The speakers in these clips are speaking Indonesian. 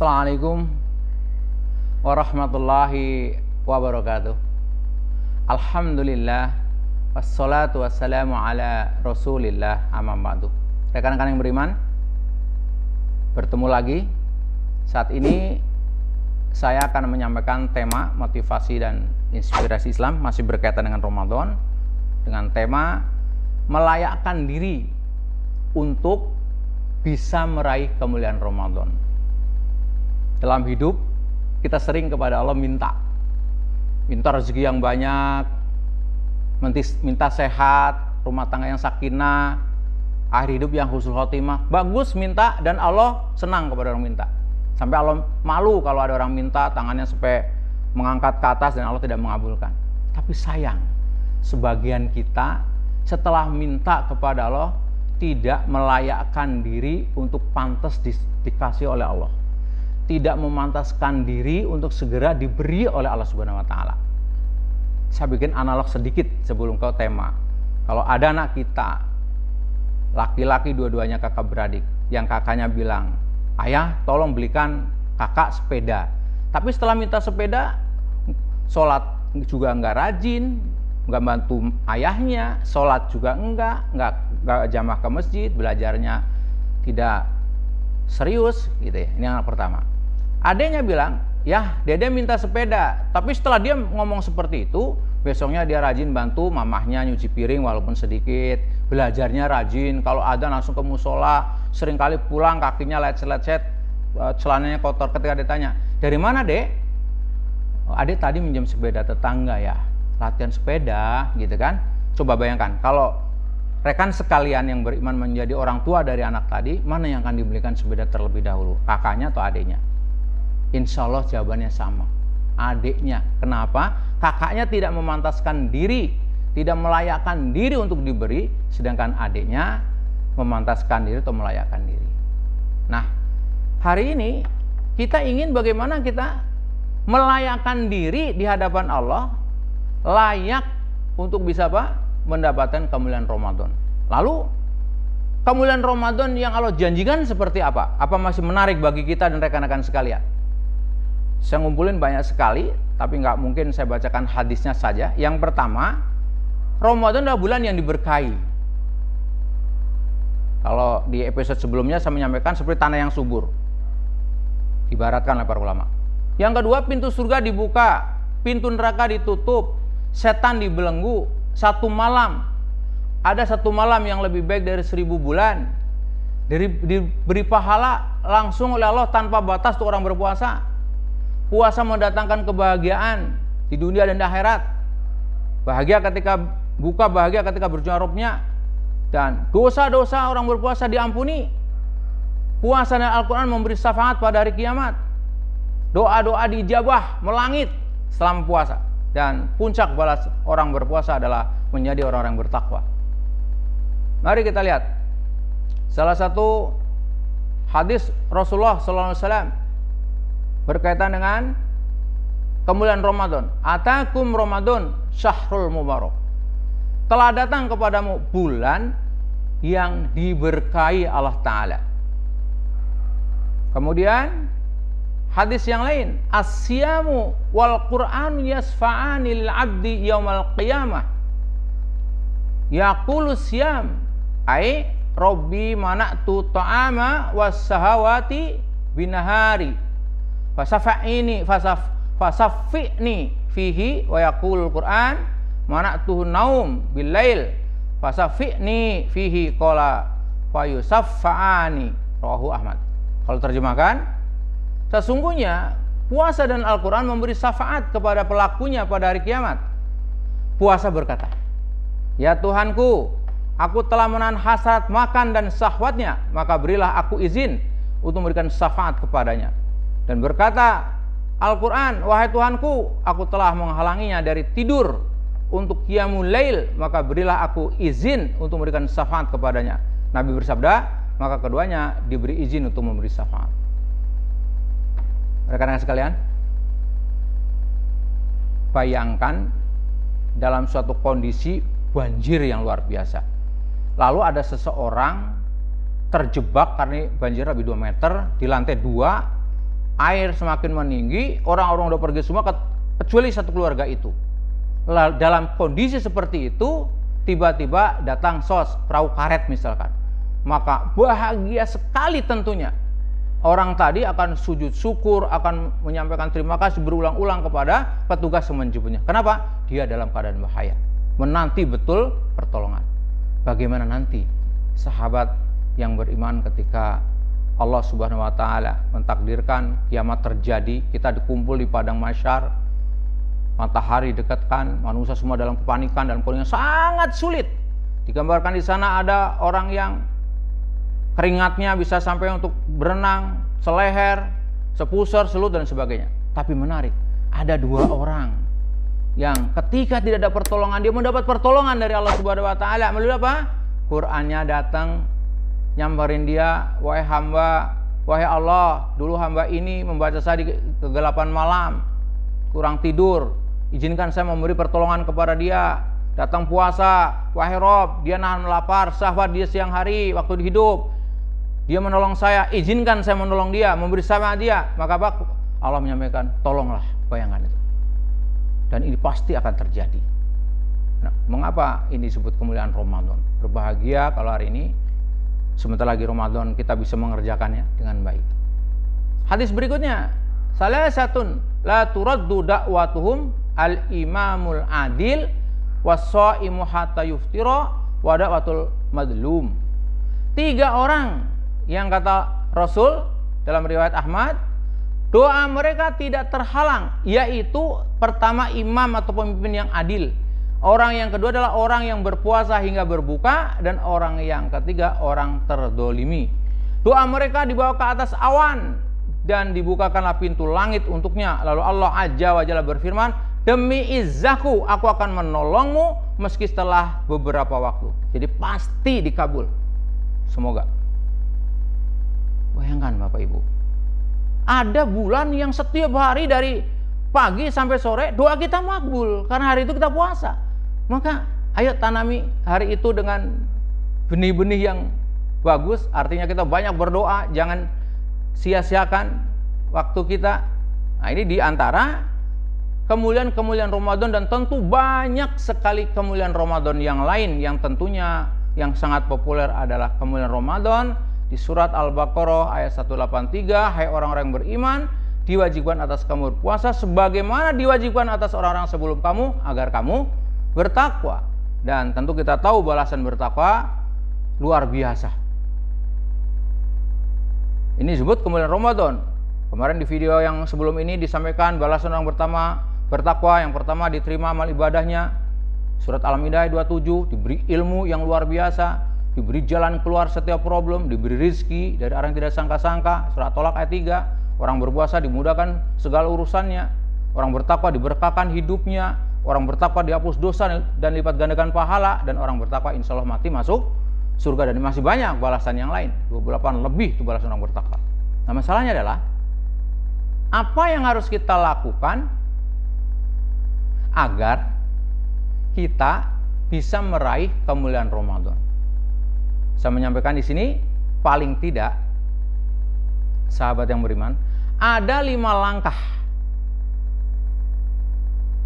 Assalamualaikum warahmatullahi wabarakatuh. Alhamdulillah wassalatu wassalamu ala rasulillah amma ba'du. Rekan-rekan yang beriman, bertemu lagi. Saat ini saya akan menyampaikan tema motivasi dan inspirasi Islam, masih berkaitan dengan Ramadan, dengan tema melayakkan diri untuk bisa meraih kemuliaan Ramadan. Dalam hidup kita sering kepada Allah minta rezeki yang banyak, minta sehat, rumah tangga yang sakinah, akhir hidup yang husnul khotimah. Bagus minta dan Allah senang kepada orang minta. Sampai Allah malu kalau ada orang minta tangannya sampai mengangkat ke atas dan Allah tidak mengabulkan. Tapi sayang, sebagian kita setelah minta kepada Allah tidak melayakkan diri untuk pantas dikasih oleh Allah, tidak memantaskan diri untuk segera diberi oleh Allah Subhanahu wa taala. Saya bikin analog sedikit sebelum ke tema. Kalau ada anak kita laki-laki, dua-duanya kakak beradik, yang kakaknya bilang, "Ayah, tolong belikan kakak sepeda." Tapi setelah minta sepeda, sholat juga enggak rajin, enggak bantu ayahnya, sholat juga enggak jamah ke masjid, belajarnya tidak serius gitu ya. Ini anak pertama. Adeknya bilang, "Ya, Dede minta sepeda." Tapi setelah dia ngomong seperti itu, besoknya dia rajin bantu mamahnya nyuci piring walaupun sedikit, belajarnya rajin, kalau ada langsung ke musola, seringkali pulang kakinya lecet-lecet, celananya kotor. Ketika ditanya, "Dari mana, Dek?" "Adek tadi minjem sepeda tetangga ya, latihan sepeda," gitu kan. Coba bayangkan, kalau rekan sekalian yang beriman menjadi orang tua dari anak tadi, mana yang akan dibelikan sepeda terlebih dahulu, kakaknya atau adiknya? Insya Allah jawabannya sama, adiknya. Kenapa? Kakaknya tidak memantaskan diri, tidak melayakkan diri untuk diberi, sedangkan adiknya memantaskan diri atau melayakkan diri. Nah, hari ini kita ingin bagaimana kita melayakkan diri di hadapan Allah, layak untuk bisa apa? Mendapatkan kemuliaan Ramadan. Lalu kemuliaan Ramadan yang Allah janjikan seperti apa? Apa masih menarik bagi kita dan rekan-rekan sekalian? Saya ngumpulin banyak sekali, tapi nggak mungkin saya bacakan hadisnya saja. Yang pertama, Ramadan adalah bulan yang diberkahi. Kalau di episode sebelumnya saya menyampaikan seperti tanah yang subur, ibaratkan oleh para ulama. Yang kedua, pintu surga dibuka, pintu neraka ditutup, setan dibelenggu. Satu malam, ada satu malam yang lebih baik dari 1000 bulan. Diberi pahala langsung oleh Allah tanpa batas untuk orang berpuasa. Puasa mendatangkan kebahagiaan di dunia dan di akhirat. Bahagia ketika buka, bahagia ketika berjuang robnya. Dan dosa-dosa orang berpuasa diampuni. Puasa dan Al-Quran memberi syafaat pada hari kiamat. Doa-doa diijabah, melangit selama puasa. Dan puncak balas orang berpuasa adalah menjadi orang-orang bertakwa. Mari kita lihat salah satu hadis Rasulullah SAW berkaitan dengan kemuliaan Ramadan. Atakum Ramadan syahrul mubarak. Telah datang kepadamu bulan yang diberkahi Allah Ta'ala. Kemudian hadis yang lain, as-siyamu wal Qur'an yasfa'ani lil 'abdi yaumal qiyamah. Yaqulu siyam ai rabbi mana'tu ta'ama was sahawati binahari. Fasaffi'ni fihi wa yaqulul Qur'an mana'tuhu naum billail fasaffi'ni fihi qala fayusaffa'ani. Rawahu Ahmad. Kalau terjemahkan, sesungguhnya puasa dan Al-Quran memberi syafaat kepada pelakunya pada hari kiamat. Puasa berkata, "Ya Tuhanku, aku telah menahan hasrat makan dan syahwatnya, maka berilah aku izin untuk memberikan syafaat kepadanya." Dan berkata Al-Quran, "Wahai Tuhanku, aku telah menghalanginya dari tidur untuk qiyamul lail, maka berilah aku izin untuk memberikan syafaat kepadanya." Nabi bersabda, maka keduanya diberi izin untuk memberi syafaat. Rekan-rekan sekalian, bayangkan dalam suatu kondisi banjir yang luar biasa. Lalu ada seseorang terjebak karena banjir lebih 2 meter di lantai 2, air semakin meninggi, orang-orang udah pergi semua kecuali satu keluarga itu. Dalam kondisi seperti itu, tiba-tiba datang perahu karet misalkan. Maka bahagia sekali tentunya. Orang tadi akan sujud syukur, akan menyampaikan terima kasih berulang-ulang kepada petugas yang menjemputnya. Kenapa? Dia dalam keadaan bahaya, menanti betul pertolongan. Bagaimana nanti sahabat yang beriman ketika Allah Subhanahu wa Ta'ala mentakdirkan kiamat terjadi, kita dikumpul di padang mahsyar, matahari dekatkan, manusia semua dalam kepanikan, dalam kondisi yang sangat sulit. Digambarkan di sana ada orang yang keringatnya bisa sampai untuk berenang, seleher, sepusar, selut dan sebagainya. Tapi menarik, ada dua orang yang ketika tidak ada pertolongan, dia mendapat pertolongan dari Allah Subhanahu wa Ta'ala. Melalui apa? Qur'annya datang nyamperin dia, wahai hamba, wahai Allah, dulu hamba ini membaca saya di kegelapan malam, kurang tidur, izinkan saya memberi pertolongan kepada dia. Datang puasa, wahai Rob, dia nahan lapar, syahwat dia siang hari waktu hidup, dia menolong saya, izinkan saya menolong dia, memberi sama dia. Maka apa? Allah menyampaikan, tolonglah, bayangkan itu. Dan ini pasti akan terjadi. Nah, mengapa ini disebut kemuliaan Ramadan? Berbahagia kalau hari ini sebentar lagi Ramadan kita bisa mengerjakannya dengan baik. Hadis berikutnya, salasatun la turaddu da'watuhum al-imamul adil was-shaimu hatta yuftira wa da'watul madlum. 3 orang yang kata Rasul dalam riwayat Ahmad, doa mereka tidak terhalang, yaitu pertama imam atau pemimpin yang adil. Orang yang kedua adalah orang yang berpuasa hingga berbuka, dan orang yang ketiga orang terdolimi. Doa mereka dibawa ke atas awan dan dibukakanlah pintu langit untuknya. Lalu Allah Azza wa Jalla berfirman, demi izzahku aku akan menolongmu meski setelah beberapa waktu. Jadi pasti dikabul. Semoga. Bayangkan Bapak Ibu, ada bulan yang setiap hari dari pagi sampai sore doa kita makbul karena hari itu kita puasa. Maka ayo tanami hari itu dengan benih-benih yang bagus. Artinya kita banyak berdoa, jangan sia-siakan waktu kita. Nah, ini diantara kemuliaan-kemuliaan Ramadan, dan tentu banyak sekali kemuliaan Ramadan yang lain yang tentunya yang sangat populer adalah kemuliaan Ramadan di surat Al-Baqarah ayat 183, hai orang-orang yang beriman, diwajibkan atas kamu berpuasa sebagaimana diwajibkan atas orang-orang sebelum kamu agar kamu bertakwa. Dan tentu kita tahu balasan bertakwa luar biasa. Ini disebut kemuliaan Ramadan. Kemarin di video yang sebelum ini disampaikan balasan orang pertama bertakwa, yang pertama diterima amal ibadahnya. Surat Al-Maidah 27, diberi ilmu yang luar biasa, diberi jalan keluar setiap problem, diberi rizki dari arah yang tidak sangka-sangka. Surat Tolak ayat 3, orang berpuasa dimudahkan segala urusannya, orang bertakwa diberkahkan hidupnya, orang bertakwa dihapus dosa dan lipat gandakan pahala, dan orang bertakwa insya Allah mati masuk surga. Dan masih banyak balasan yang lain, 28 lebih itu balasan orang bertakwa. Nah, masalahnya adalah apa yang harus kita lakukan agar kita bisa meraih kemuliaan Ramadan. Saya menyampaikan di sini, paling tidak sahabat yang beriman, ada 5 langkah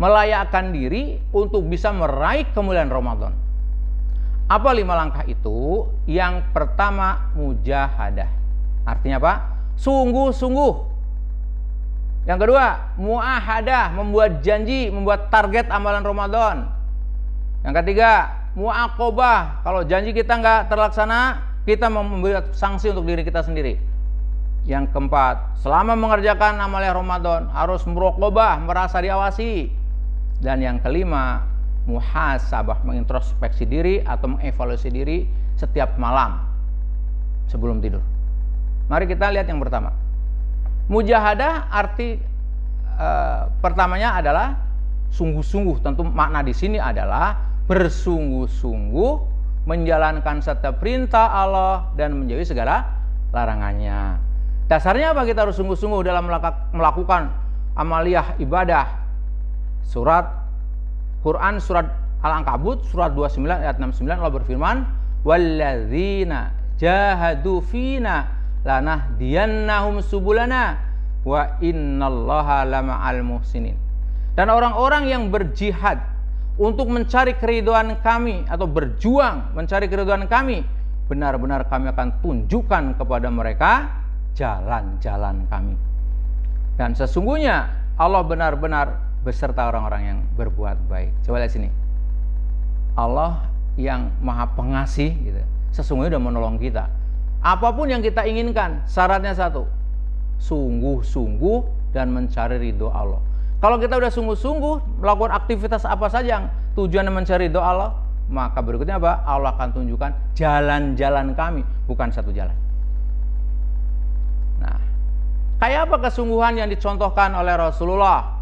melayakkan diri untuk bisa meraih kemuliaan Ramadan. Apa 5 langkah itu? Yang pertama, mujahadah. Artinya apa? Sungguh-sungguh. Yang kedua, muahadah, membuat janji, membuat target amalan Ramadan. Yang ketiga, muaqobah, kalau janji kita nggak terlaksana, kita memberi sanksi untuk diri kita sendiri. Yang keempat, selama mengerjakan amalan Ramadan harus muraqobah, merasa diawasi. Dan yang kelima, muhasabah, mengintrospeksi diri atau mengevaluasi diri setiap malam sebelum tidur. Mari kita lihat yang pertama. Mujahadah arti pertamanya adalah sungguh-sungguh. Tentu makna di sini adalah bersungguh-sungguh menjalankan setiap perintah Allah dan menjauhi segala larangannya. Dasarnya apa? Kita harus sungguh-sungguh dalam melakukan amaliyah ibadah. Surat Quran surat Al-Ankabut surat 29 ayat 69, Allah berfirman, walladzina jahadu fina lanahdiyannahum subulana wa innallaha lama'al muhsinin. Dan orang-orang yang berjihad untuk mencari keridhaan kami atau berjuang mencari keridhaan kami, benar-benar kami akan tunjukkan kepada mereka jalan-jalan kami. Dan sesungguhnya Allah benar-benar beserta orang-orang yang berbuat baik. Coba lihat sini. Allah yang Maha Pengasih gitu, sesungguhnya sudah menolong kita. Apapun yang kita inginkan, syaratnya satu, sungguh-sungguh dan mencari ridho Allah. Kalau kita udah sungguh-sungguh melakukan aktivitas apa saja yang tujuannya mencari ridho Allah, maka berikutnya apa? Allah akan tunjukkan jalan-jalan kami, bukan satu jalan. Nah, kayak apa kesungguhan yang dicontohkan oleh Rasulullah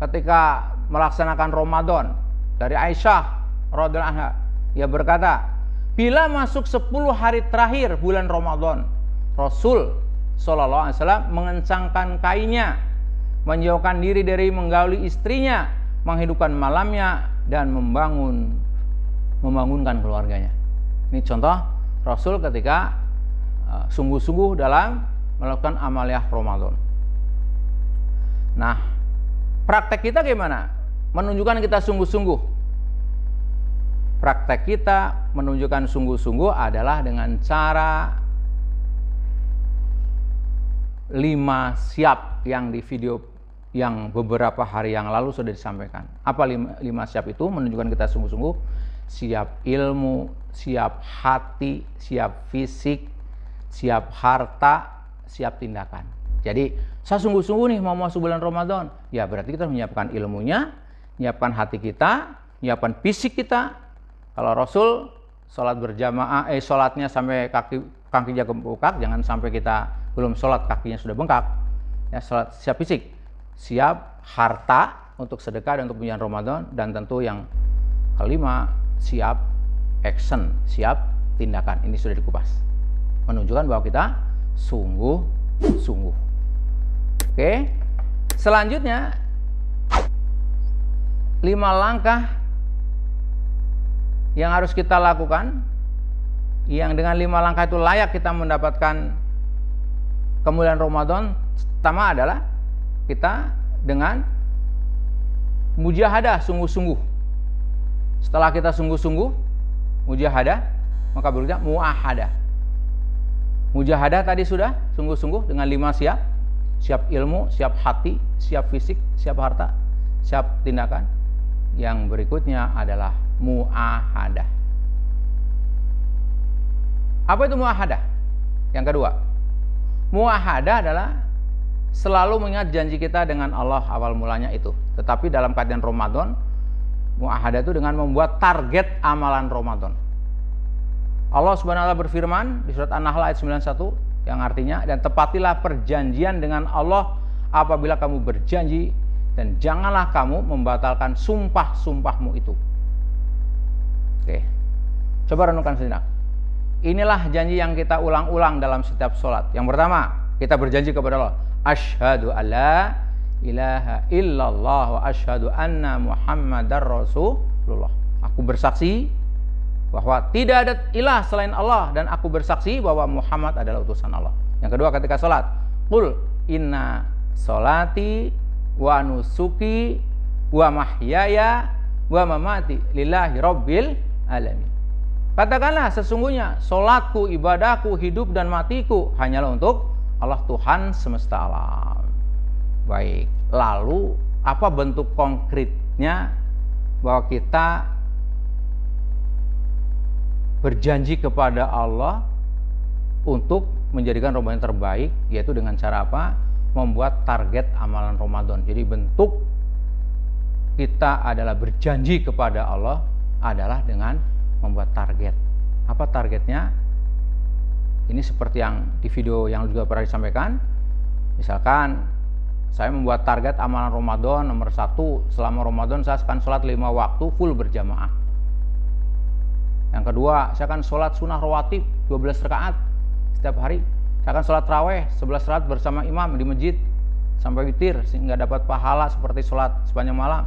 ketika melaksanakan Ramadan? Dari Aisyah radhiyallahu anha, ia berkata, bila masuk 10 hari terakhir bulan Ramadan, Rasul sallallahu alaihi wasallam mengencangkan kainnya, menjauhkan diri dari menggauli istrinya, menghidupkan malamnya, dan membangunkan keluarganya. Ini contoh Rasul ketika sungguh-sungguh dalam melakukan amaliyah Ramadan. Nah, praktek kita gimana? Menunjukkan kita sungguh-sungguh. Praktek kita menunjukkan sungguh-sungguh adalah dengan cara 5 siap yang di video yang beberapa hari yang lalu sudah disampaikan. Apa 5 siap itu? Menunjukkan kita sungguh-sungguh. Siap ilmu, siap hati, siap fisik, siap harta, siap tindakan. Jadi saya sungguh-sungguh nih mau masuk bulan Ramadan. Ya berarti kita menyiapkan ilmunya, menyiapkan hati kita, menyiapkan fisik kita. Kalau Rasul sholat berjamaah, sholatnya sampai kakinya bengkak, jangan sampai kita belum sholat kakinya sudah bengkak. Ya, sholat siap fisik, siap harta untuk sedekah dan untuk bulan Ramadan, dan tentu yang kelima siap action, siap tindakan. Ini sudah dikupas, menunjukkan bahwa kita sungguh-sungguh. Oke, selanjutnya 5 langkah yang harus kita lakukan, yang dengan 5 langkah itu layak kita mendapatkan kemuliaan Ramadan. Pertama adalah kita dengan mujahadah, sungguh-sungguh. Setelah kita sungguh-sungguh mujahadah, maka berikutnya muahadah. Mujahadah tadi sudah sungguh-sungguh dengan 5 siap. Siap ilmu, siap hati, siap fisik, siap harta, siap tindakan. Yang berikutnya adalah muahadah. Apa itu muahadah? Yang kedua, muahadah adalah selalu mengingat janji kita dengan Allah awal mulanya itu. Tetapi dalam keadaan Ramadan, muahadah itu dengan membuat target amalan Ramadan. Allah Subhanahu wa taala berfirman di surat An-Nahl ayat 91 yang artinya, dan tepatilah perjanjian dengan Allah apabila kamu berjanji, dan janganlah kamu membatalkan sumpah-sumpahmu itu. Oke, coba renungkan sejenak. Inilah janji yang kita ulang-ulang dalam setiap sholat. Yang pertama, kita berjanji kepada Allah, asyhadu alla ilaha illallah wa asyhadu anna muhammadar rasulullah. Aku bersaksi bahwa tidak ada ilah selain Allah, dan aku bersaksi bahwa Muhammad adalah utusan Allah. Yang kedua, ketika sholat, qul inna sholati wa nusuki wa mahyaya wa mamati lillahi rabbil alamin. Katakanlah, sesungguhnya sholatku, ibadahku, hidup dan matiku hanyalah untuk Allah, Tuhan semesta alam. Baik, lalu apa bentuk konkretnya bahwa kita berjanji kepada Allah untuk menjadikan Ramadan terbaik, yaitu dengan cara apa? Membuat target amalan Ramadan. Jadi bentuk kita adalah berjanji kepada Allah adalah dengan membuat target. Apa targetnya? Ini seperti yang di video yang juga pernah disampaikan. Misalkan saya membuat target amalan Ramadan nomor 1, selama Ramadan saya akan sholat 5 waktu full berjamaah. Yang kedua, saya akan sholat sunnah rawatib 12 rakaat setiap hari. Saya akan sholat tarawih 11 rakaat bersama imam di masjid sampai witir, sehingga dapat pahala seperti sholat sepanjang malam.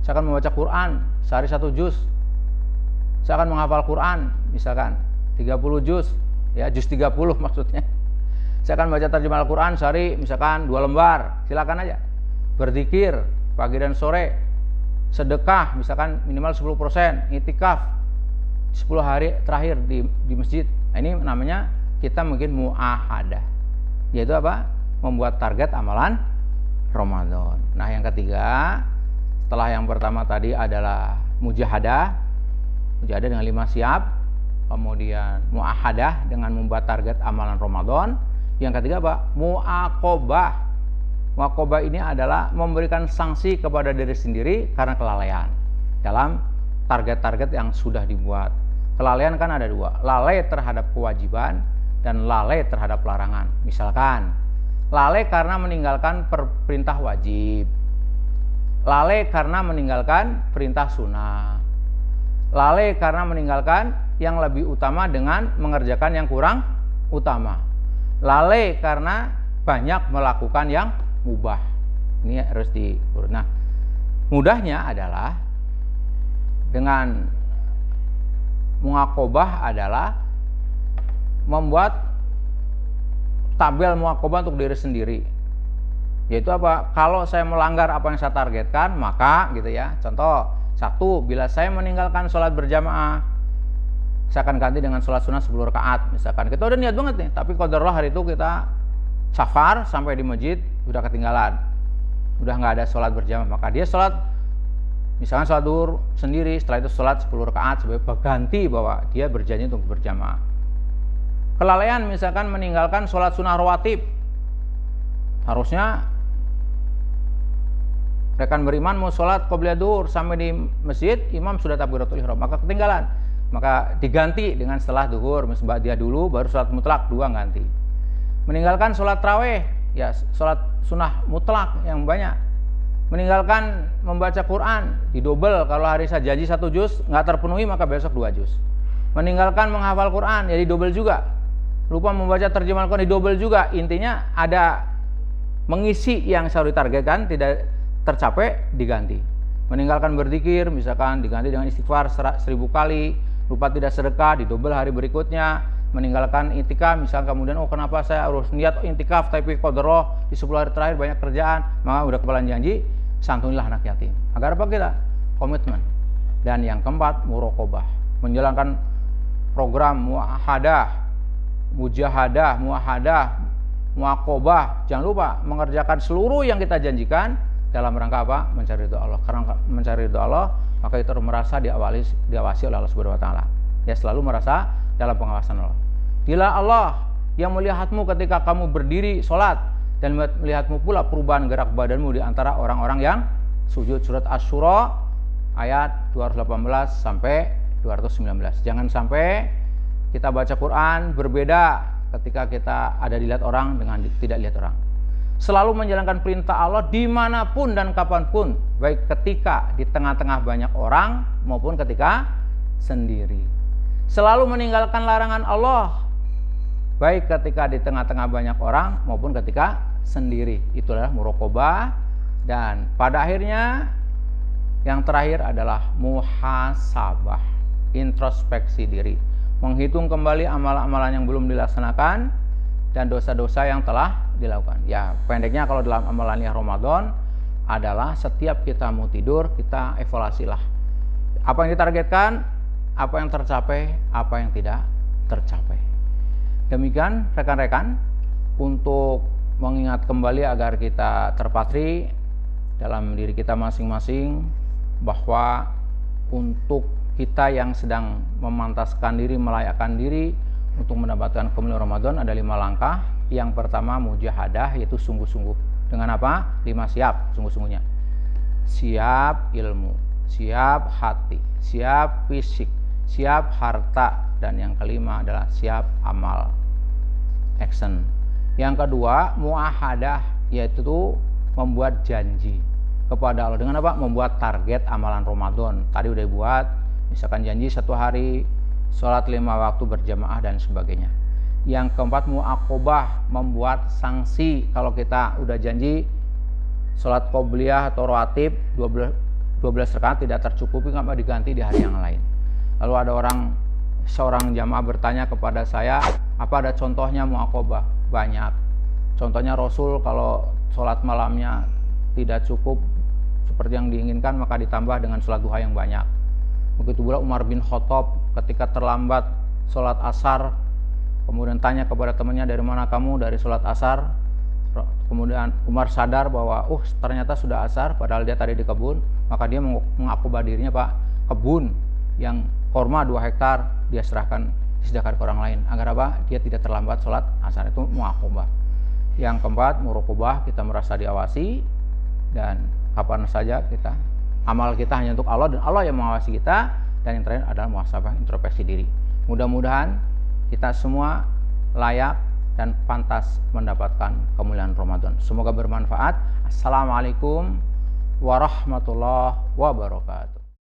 Saya akan membaca Quran sehari 1 juz. Saya akan menghafal Quran misalkan 30 juz, ya juz 30 maksudnya. Misalkan baca terjemah Al-Quran sehari misalkan 2 lembar, silakan aja. Berzikir pagi dan sore, sedekah misalkan minimal 10%, itikaf 10 hari terakhir di masjid. Nah, ini namanya kita mungkin muahadah, yaitu apa? Membuat target amalan Ramadan. Nah, yang ketiga, setelah yang pertama tadi adalah mujahadah dengan 5 siap, kemudian muahadah dengan membuat target amalan Ramadan. Yang ketiga apa? Muaqobah. Muaqobah ini adalah memberikan sanksi kepada diri sendiri karena kelalaian dalam target-target yang sudah dibuat. Kelalaian kan ada 2, lalai terhadap kewajiban dan lalai terhadap larangan. Misalkan lalai karena meninggalkan perintah wajib, lalai karena meninggalkan perintah sunnah, lalai karena meninggalkan yang lebih utama dengan mengerjakan yang kurang utama, lalai karena banyak melakukan yang mubah. Ini harus diurut. Nah, mudahnya adalah dengan muaqobah adalah membuat tabel muaqobah untuk diri sendiri. Yaitu apa? Kalau saya melanggar apa yang saya targetkan, maka gitu ya. Contoh, 1, bila saya meninggalkan sholat berjamaah, saya akan ganti dengan sholat sunnah 10 rakaat. Misalkan kita udah niat banget nih, tapi qadarullah hari itu kita safar sampai di masjid udah ketinggalan, udah nggak ada sholat berjamaah, maka dia sholat misalkan sholat duhur sendiri, setelah itu sholat 10 rakaat sebagai pengganti bahwa dia berjanji untuk berjamaah. Kelalaian misalkan meninggalkan sholat sunnah rawatib, harusnya rekan beriman mau sholat qobliyah duhur sampai di masjid, imam sudah takbiratul ihram, maka ketinggalan, maka diganti dengan setelah duhur, misalnya dia dulu baru sholat mutlak 2 ganti. Meninggalkan sholat tarawih, ya sholat sunnah mutlak yang banyak. Meninggalkan membaca Quran, didobel, kalau hari saya janji 1 juz nggak terpenuhi maka besok 2 juz. Meninggalkan menghafal Quran, ya didobel juga. Lupa membaca terjemahan Quran, didobel juga. Intinya ada mengisi yang saya ditargetkan tidak tercapai, diganti. Meninggalkan berzikir, misalkan diganti dengan istighfar 1000 kali. Lupa tidak sedekah, didobel hari berikutnya. Meninggalkan itikaf, misalkan kemudian kenapa saya harus niat itikaf tapi qadarullah di 10 hari terakhir banyak kerjaan, maka udah kepalan janji, santunilah anak yatim. Agar apa kita? Komitmen. Dan yang keempat, muraqobah, menjalankan program muahadah, mujahadah, muaqobah. Jangan lupa mengerjakan seluruh yang kita janjikan dalam rangka apa? Mencari ridho Allah. Karena mencari ridho Allah, maka kita harus merasa diawasi oleh Allah Subhanahu wa taala. Ya, selalu merasa dalam pengawasan Allah. Dialah Allah yang melihatmu ketika kamu berdiri sholat dan melihatmu pula perubahan gerak badanmu di antara orang-orang yang sujud. Surat Asy-Syura ayat 218 sampai 219. Jangan sampai kita baca Quran berbeda ketika kita ada dilihat orang dengan tidak lihat orang. Selalu menjalankan perintah Allah dimanapun dan kapanpun, baik ketika di tengah-tengah banyak orang maupun ketika sendiri. Selalu meninggalkan larangan Allah, baik ketika di tengah-tengah banyak orang maupun ketika sendiri. Itulah muraqobah. Dan pada akhirnya yang terakhir adalah muhasabah, introspeksi diri, menghitung kembali amalan-amalan yang belum dilaksanakan dan dosa-dosa yang telah dilakukan. Ya, pendeknya kalau dalam amalannya Ramadan adalah setiap kita mau tidur, kita evaluasilah apa yang ditargetkan, apa yang tercapai, apa yang tidak tercapai. Demikian rekan-rekan, untuk mengingat kembali agar kita terpatri dalam diri kita masing-masing bahwa untuk kita yang sedang memantaskan diri, melayakkan diri untuk mendapatkan kemuliaan Ramadan ada 5 langkah. Yang pertama mujahadah, yaitu sungguh-sungguh. Dengan apa? 5 siap, sungguh-sungguhnya. Siap ilmu, siap hati, siap fisik, siap harta, dan yang kelima adalah siap amal, action. Yang kedua muahadah, yaitu membuat janji kepada Allah. Dengan apa? Membuat target amalan Ramadan. Tadi udah buat, misalkan janji 1 hari sholat 5 waktu berjamaah dan sebagainya. Yang keempat muaqobah, membuat sanksi kalau kita udah janji sholat qobliyah atau rawatib 12 rakaat tidak tercukupi, nggak diganti di hari yang lain. Lalu ada seorang jamaah bertanya kepada saya, apa ada contohnya muaqobah? Banyak. Contohnya Rasul kalau sholat malamnya tidak cukup seperti yang diinginkan, maka ditambah dengan sholat duha yang banyak. Begitu pula Umar bin Khattab ketika terlambat sholat asar, kemudian tanya kepada temannya, dari mana kamu? Dari sholat asar. Kemudian Umar sadar bahwa ternyata sudah asar, padahal dia tadi di kebun. Maka dia mengakobah dirinya, Pak, kebun yang korma 2 hektar dia disediakan ke orang lain, agar apa? Dia tidak terlambat sholat asar. Itu muakobah. Yang keempat, muraqabah, kita merasa diawasi, dan kapan saja amal kita hanya untuk Allah dan Allah yang mengawasi kita. Dan yang terakhir adalah muhasabah, introspeksi diri. Mudah-mudahan kita semua layak dan pantas mendapatkan kemuliaan Ramadan. Semoga bermanfaat. Assalamualaikum warahmatullahi wabarakatuh.